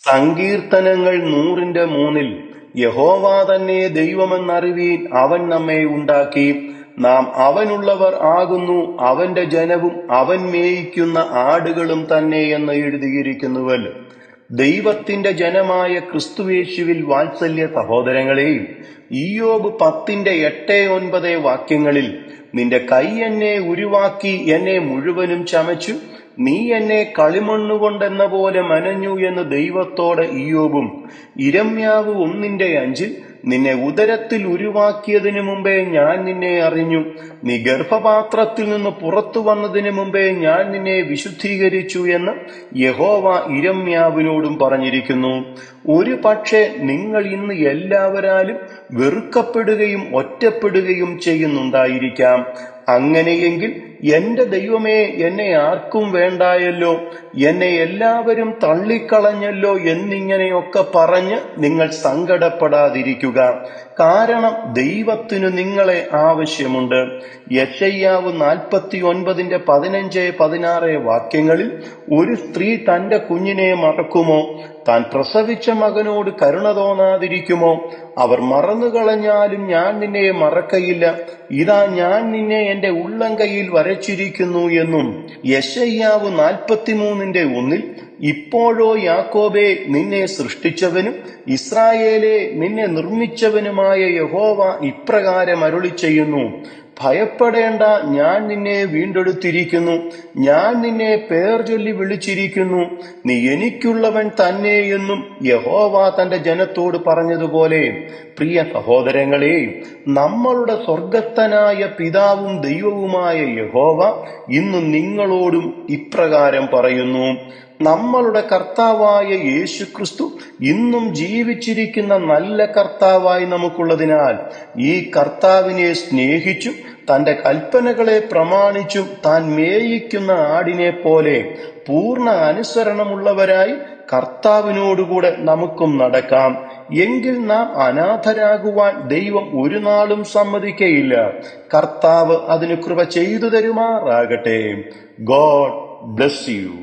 സങ്കീർത്തനങ്ങൾ 100-3 യഹോവ തന്നെ ദൈവമെന്നറിവീൻ, അവൻ നമ്മെ ഉണ്ടാക്കി, നാം അവനുള്ളവർ ആകുന്നു, അവന്റെ ജനവും അവൻ മേയിക്കുന്ന ആടുകളും തന്നെ എന്ന് എഴുതിയിരിക്കുന്നുവല്ലോ. ദൈവത്തിന്റെ ജനമായ ക്രിസ്തുയേശുവിൽ വാത്സല്യ സഹോദരങ്ങളെയും, ഇയ്യോബ് 10:8-9 വാക്യങ്ങളിൽ, നിന്റെ കൈ എന്നെ ഉരുവാക്കി എന്നെ മുഴുവനും ചമച്ചു, നീ എന്നെ കളിമണ്ണുകൊണ്ടെന്ന പോലെ മനഞ്ഞു എന്ന് ദൈവത്തോട് ഇയ്യോബും. ഇരമ്യാവ് 1:5, നിന്നെ ഉദരത്തിൽ ഉരുവാക്കിയതിനു മുമ്പേ ഞാൻ നിന്നെ അറിഞ്ഞു, നീ ഗർഭപാത്രത്തിൽ നിന്ന് പുറത്തു വന്നതിന് മുമ്പേ ഞാൻ നിന്നെ വിശുദ്ധീകരിച്ചു എന്ന് യഹോവ ഇരമ്യാവിനോടും പറഞ്ഞിരിക്കുന്നു. ഒരു പക്ഷേ നിങ്ങൾ ഇന്ന് എല്ലാവരാലും വെറുക്കപ്പെടുകയും ഒറ്റപ്പെടുകയും ചെയ്യുന്നുണ്ടായിരിക്കാം. അങ്ങനെയെങ്കിൽ എന്റെ ദൈവമേ, എന്നെ ആർക്കും വേണ്ടായല്ലോ, എന്നെ എല്ലാവരും തള്ളിക്കളഞ്ഞല്ലോ എന്നിങ്ങനെയൊക്കെ പറഞ്ഞ് നിങ്ങൾ സങ്കടപ്പെടാതിരിക്കുക. കാരണം ദൈവത്തിനു നിങ്ങളെ ആവശ്യമുണ്ട്. യെശയ്യാവ് 49:15-16 വാക്യങ്ങളിൽ, ഒരു സ്ത്രീ തന്റെ കുഞ്ഞിനെ മറക്കുമോ? താൻ പ്രസവിച്ച മകനോട് കരുണ തോന്നാതിരിക്കുമോ? അവർ മറന്നുകളഞ്ഞാലും ഞാൻ നിന്നെ മറക്കയില്ല, ഇതാ ഞാൻ നിന്നെ എന്റെ ഉള്ളംകൈയിൽ വരച്ചിരിക്കുന്നു എന്നും യെശയ്യാവ് 43:1, ഇപ്പോഴോ യാക്കോബേ, നിന്നെ സൃഷ്ടിച്ചവനും ഇസ്രായേലേ, നിന്നെ നിർമ്മിച്ചവനുമായ യഹോവ ഇപ്രകാരം അരുളിച്ചെയ്യുന്നു, ഭയപ്പെടേണ്ട, ഞാൻ നിന്നെ വീണ്ടെടുത്തിരിക്കുന്നു, ഞാൻ നിന്നെ പേർ ചൊല്ലി വിളിച്ചിരിക്കുന്നു, നീ എനിക്കുള്ളവൻ തന്നെ എന്നും യഹോവ തന്റെ ജനത്തോട് പറഞ്ഞതുപോലെ. പ്രിയ സഹോദരങ്ങളെ, നമ്മളുടെ സ്വർഗസ്ഥനായ പിതാവും ദൈവവുമായ യഹോവ ഇന്ന് നിങ്ങളോടും ഇപ്രകാരം പറയുന്നു. നമ്മളുടെ കർത്താവായ യേശുക്രിസ്തു ഇന്നും ജീവിച്ചിരിക്കുന്ന നല്ല കർത്താവായി നമുക്കുള്ളതിനാൽ ഈ കർത്താവിനെ സ്നേഹിച്ചും തന്റെ കൽപ്പനകളെ പ്രമാണിച്ചും താൻ മേയിക്കുന്ന ആടിനെ പോലെ പൂർണ്ണ അനുസരണമുള്ളവരായി കർത്താവിനോടുകൂടെ നമുക്കും നടക്കാം. എങ്കിൽ നാം അനാഥരാകുവാൻ ദൈവം ഒരു നാളും സമ്മതിക്കയില്ല. കർത്താവ് അതിന് കൃപ ചെയ്തു തരുമാറാകട്ടെ. God bless you.